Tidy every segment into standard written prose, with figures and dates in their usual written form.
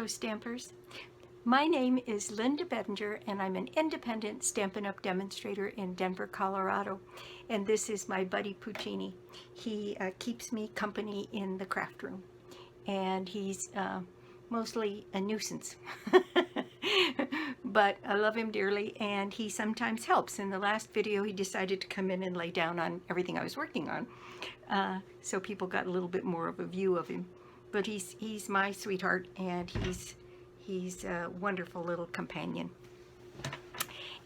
Stampers. My name is Linda Bedinger and I'm an independent Stampin' Up! Demonstrator in Denver, Colorado. And this is my buddy Puccini. He keeps me company in the craft room. And he's mostly a nuisance. But I love him dearly and he sometimes helps. In the last video he decided to come in and lay down on everything I was working on. So people got a little bit more of a view of him. But he's my sweetheart and he's a wonderful little companion.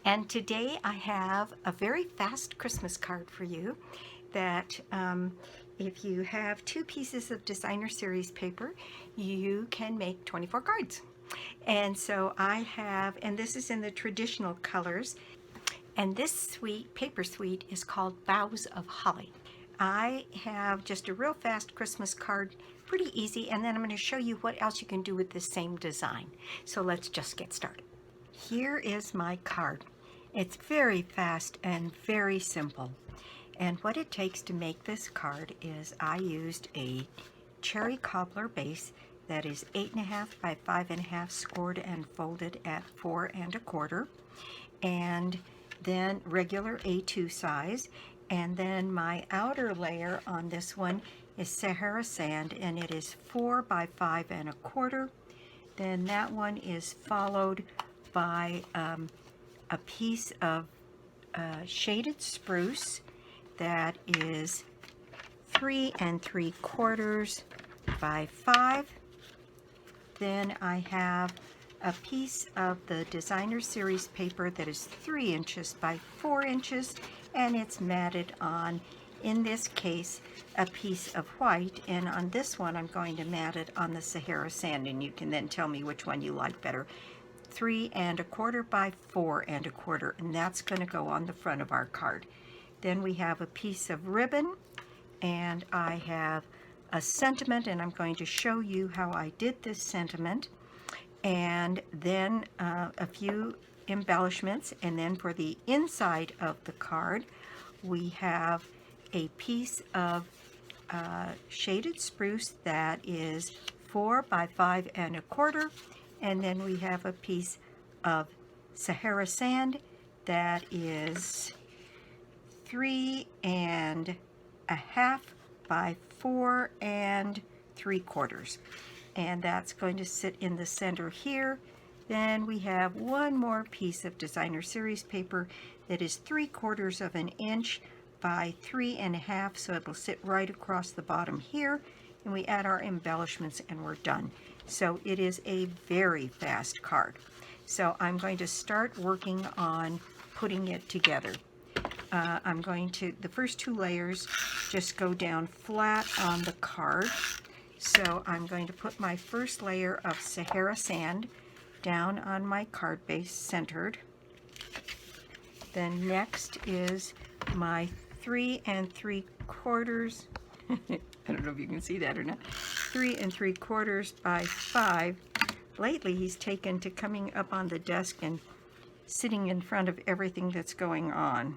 And today I have a very fast Christmas card for you that if you have 2 pieces of designer series paper, you can make 24 cards. And so I have, and this is in the traditional colors, and this paper suite is called Boughs of Holly. I have just a real fast Christmas card, pretty easy, and then I'm going to show you what else you can do with the same design. So let's just get started. Here is my card. It's very fast and very simple. And what it takes to make this card is I used a Cherry Cobbler base that is 8.5 by 5.5 scored and folded at 4 1/4, and then regular A2 size. And then my outer layer on this one is Sahara Sand, and it is 4 by 5 1/4. Then that one is followed by a piece of Shaded Spruce that is 3 3/4 by 5. Then I have a piece of the designer series paper that is 3 inches by 4 inches, and it's matted on, in this case, a piece of white, and on this one I'm going to mat it on the Sahara Sand, and you can then tell me which one you like better. 3 1/4 by 4 1/4, and that's going to go on the front of our card. Then we have a piece of ribbon, and I have a sentiment, and I'm going to show you how I did this sentiment, and then a few embellishments. And then for the inside of the card we have a piece of Shaded Spruce that is 4 by 5 1/4, and then we have a piece of Sahara Sand that is 3 1/2 by 4 3/4, and that's going to sit in the center here. Then we have one more piece of designer series paper that is 3/4 of an inch by 3 1/2, so it'll sit right across the bottom here, and we add our embellishments and we're done. So it is a very fast card. So I'm going to start working on putting it together. I'm going to, the first 2 layers just go down flat on the card. So I'm going to put my first layer of Sahara Sand down on my card base centered. Then next is my 3 3/4, I don't know if you can see that or not, 3 3/4 by 5. Lately he's taken to coming up on the desk and sitting in front of everything that's going on.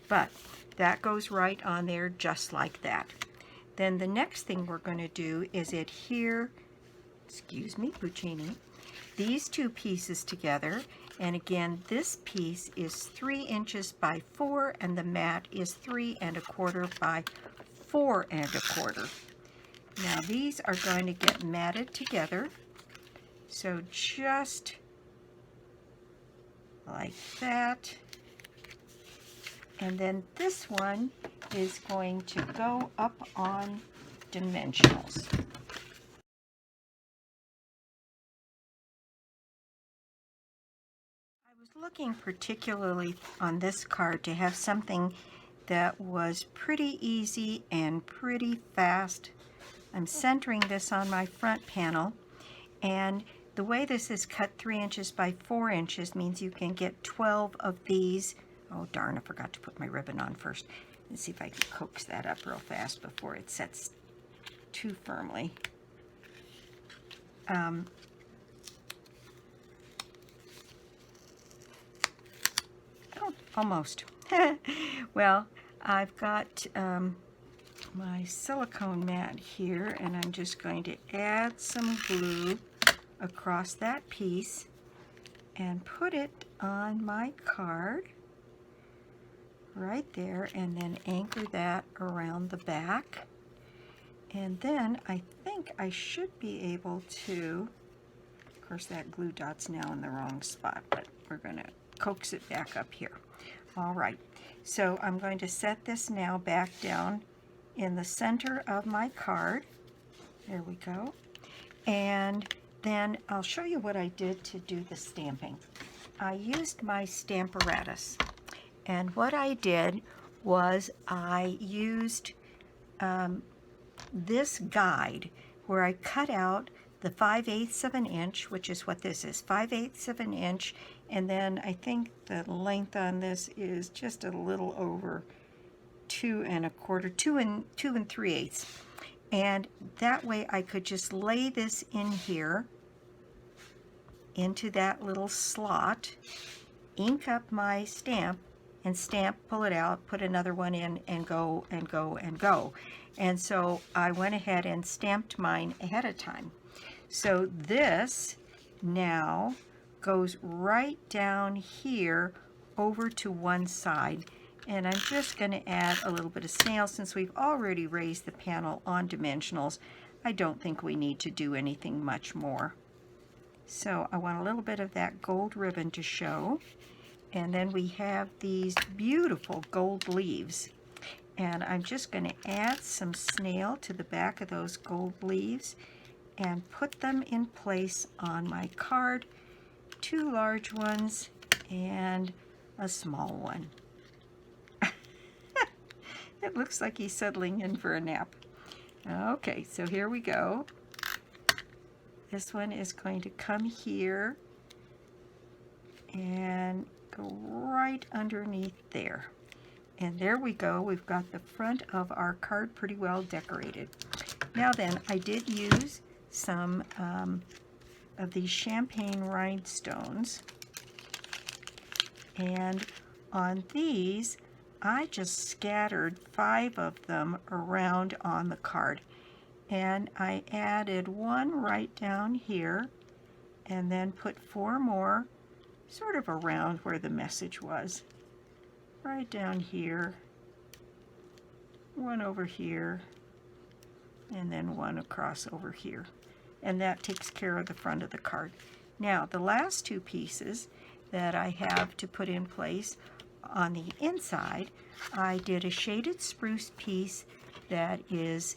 But that goes right on there just like that. Then the next thing we're going to do is adhere, excuse me, Puccini, these 2 pieces together. And again, this piece is 3 inches by 4, and the mat is 3 1/4 by 4 1/4. Now these are going to get matted together. So just like that. And then this one is going to go up on dimensionals. I was looking particularly on this card to have something that was pretty easy and pretty fast. I'm centering this on my front panel, and the way this is cut 3 inches by 4 inches means you can get 12 of these. Oh darn, I forgot to put my ribbon on first. Let's see if I can coax that up real fast before it sets too firmly. Oh, almost. Well, I've got my silicone mat here, and I'm just going to add some glue across that piece and put it on my card right there, and then anchor that around the back. And then I think I should be able to, of course that glue dot's now in the wrong spot, but we're going to coax it back up here. All right, so I'm going to set this now back down in the center of my card. There we go. And then I'll show you what I did to do the stamping. I used my Stamparatus, and what I did was I used this guide where I cut out the 5/8 of an inch, which is what this is, 5/8 of an inch, and then I think the length on this is just a little over 2 3/8. And that way I could just lay this in here into that little slot, ink up my stamp, and stamp, pull it out, put another one in, and go and go and go. And so I went ahead and stamped mine ahead of time. So this now goes right down here over to one side. And I'm just going to add a little bit of snail. Since we've already raised the panel on dimensionals, I don't think we need to do anything much more. So I want a little bit of that gold ribbon to show. And then we have these beautiful gold leaves. And I'm just going to add some snail to the back of those gold leaves and put them in place on my card. 2 large ones and a small one. It looks like he's settling in for a nap. Okay, so here we go. This one is going to come here and go right underneath there. And there we go. We've got the front of our card pretty well decorated. Now then, I did use some of these champagne rhinestones. And on these, I just scattered 5 of them around on the card. And I added one right down here, and then put 4 more sort of around where the message was. Right down here, one over here, and then one across over here. And that takes care of the front of the card. Now, the last 2 pieces that I have to put in place on the inside, I did a shaded spruce piece that is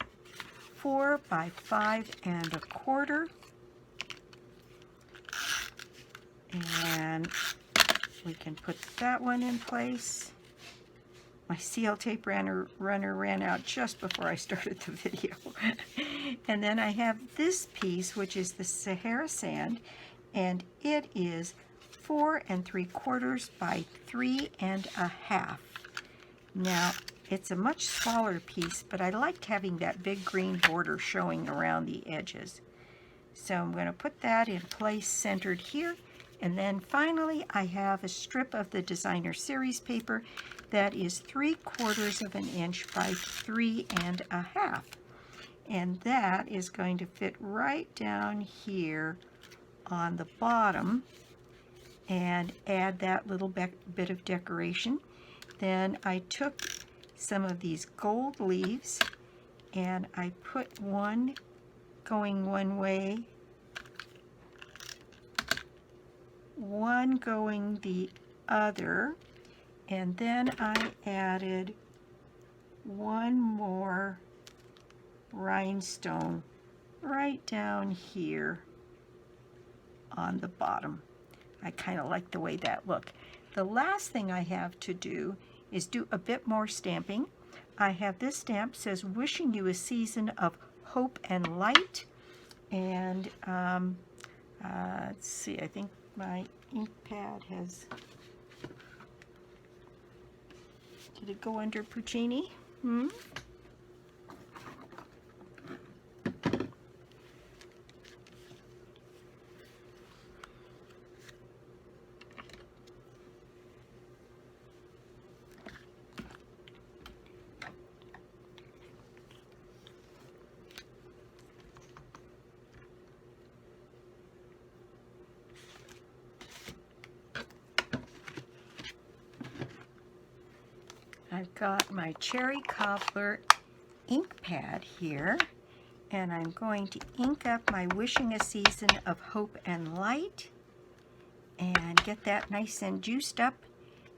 4 by 5 1/4. And we can put that one in place. My seal tape runner ran out just before I started the video. And then I have this piece, which is the Sahara Sand, and it is 4 3/4 by 3 1/2. Now, it's a much smaller piece, but I liked having that big green border showing around the edges. So I'm going to put that in place centered here. And then finally, I have a strip of the Designer Series paper that is 3/4 of an inch by 3 1/2. And that is going to fit right down here on the bottom and add that little bit of decoration. Then I took some of these gold leaves and I put one going one way, one going the other, and then I added one more rhinestone right down here on the bottom. I kind of like the way that looked. The last thing I have to do is do a bit more stamping. I have this stamp, says wishing you a season of hope and light. And let's see, I think my ink pad has, did it go under Puccini? I've got my Cherry Cobbler ink pad here, and I'm going to ink up my Wishing a Season of Hope and Light and get that nice and juiced up.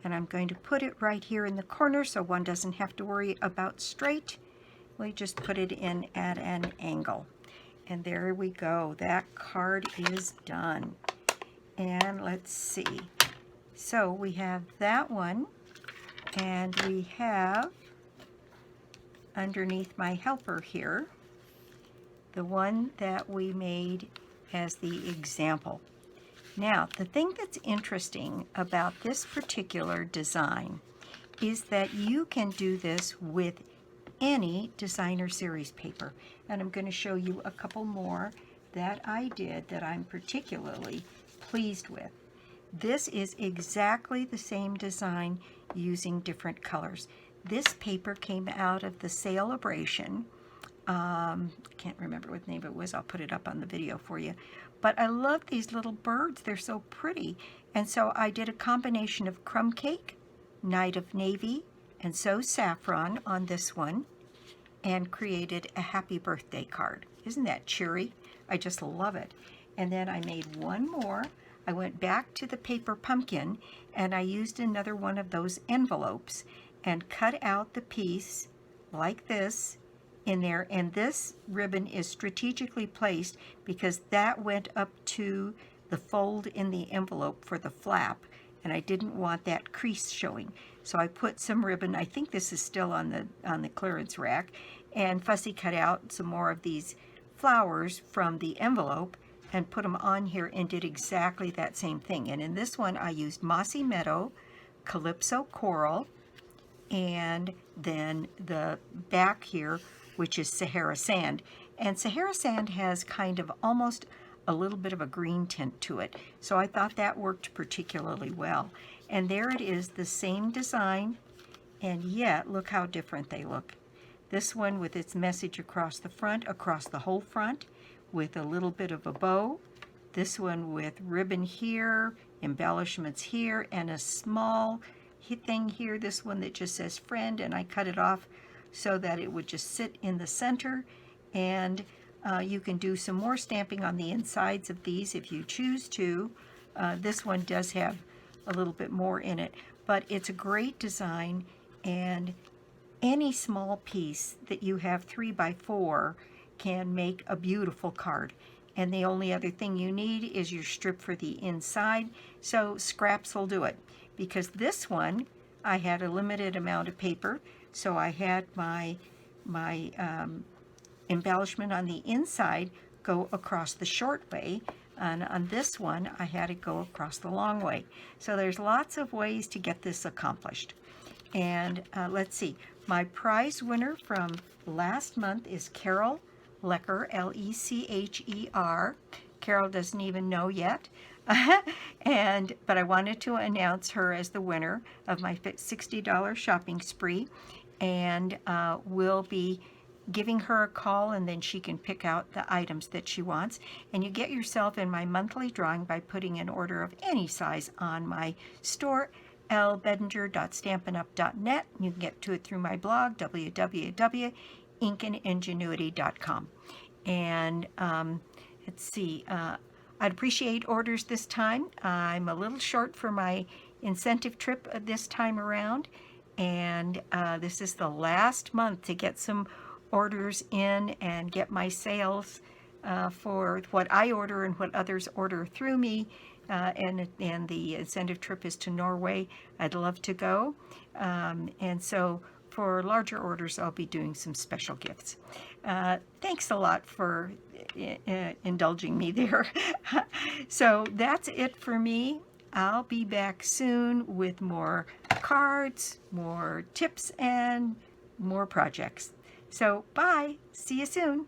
And I'm going to put it right here in the corner so one doesn't have to worry about straight. We just put it in at an angle. And there we go. That card is done. And let's see. So we have that one, and we have underneath my helper here the one that we made as the example. Now, the thing that's interesting about this particular design is that you can do this with any designer series paper. And I'm going to show you a couple more that I did that I'm particularly pleased with. This is exactly the same design using different colors. This paper came out of the Celebration. Can't remember what name it was. I'll put it up on the video for you. But I love these little birds. They're so pretty. And so I did a combination of Crumb Cake, Night of Navy, and So Saffron on this one, and created a happy birthday card. Isn't that cheery? I just love it. And then I made one more. I went back to the paper pumpkin, and I used another one of those envelopes and cut out the piece like this in there. And this ribbon is strategically placed because that went up to the fold in the envelope for the flap, and I didn't want that crease showing. So I put some ribbon, I think this is still on the clearance rack, and fussy cut out some more of these flowers from the envelope and put them on here and did exactly that same thing. And in this one I used Mossy Meadow, Calypso Coral, and then the back here, which is Sahara Sand. And Sahara Sand has kind of almost a little bit of a green tint to it. So I thought that worked particularly well. And there it is, the same design, and yet look how different they look. This one with its message across the front, across the whole front, with a little bit of a bow. This one with ribbon here, embellishments here, and a small thing here. This one that just says friend, and I cut it off so that it would just sit in the center. And you can do some more stamping on the insides of these if you choose to. This one does have a little bit more in it, but it's a great design, and any small piece that you have 3x4 can make a beautiful card. And the only other thing you need is your strip for the inside, so scraps will do it. Because this one, I had a limited amount of paper, so I had my embellishment on the inside go across the short way, and on this one I had it go across the long way. So there's lots of ways to get this accomplished. And let's see, my prize winner from last month is Carol Lecher, L-E-C-H-E-R. Carol doesn't even know yet. But I wanted to announce her as the winner of my $60 shopping spree, and we'll be giving her a call, and then she can pick out the items that she wants. And you get yourself in my monthly drawing by putting an order of any size on my store, lbedinger.stampinup.net. You can get to it through my blog, www.inkandingenuity.com. And let's see, I'd appreciate orders this time. I'm a little short for my incentive trip this time around, and this is the last month to get some orders in and get my sales for what I order and what others order through me. And the incentive trip is to Norway. I'd love to go. And so for larger orders, I'll be doing some special gifts. Thanks a lot for indulging me there. So that's it for me. I'll be back soon with more cards, more tips, and more projects. So bye. See you soon.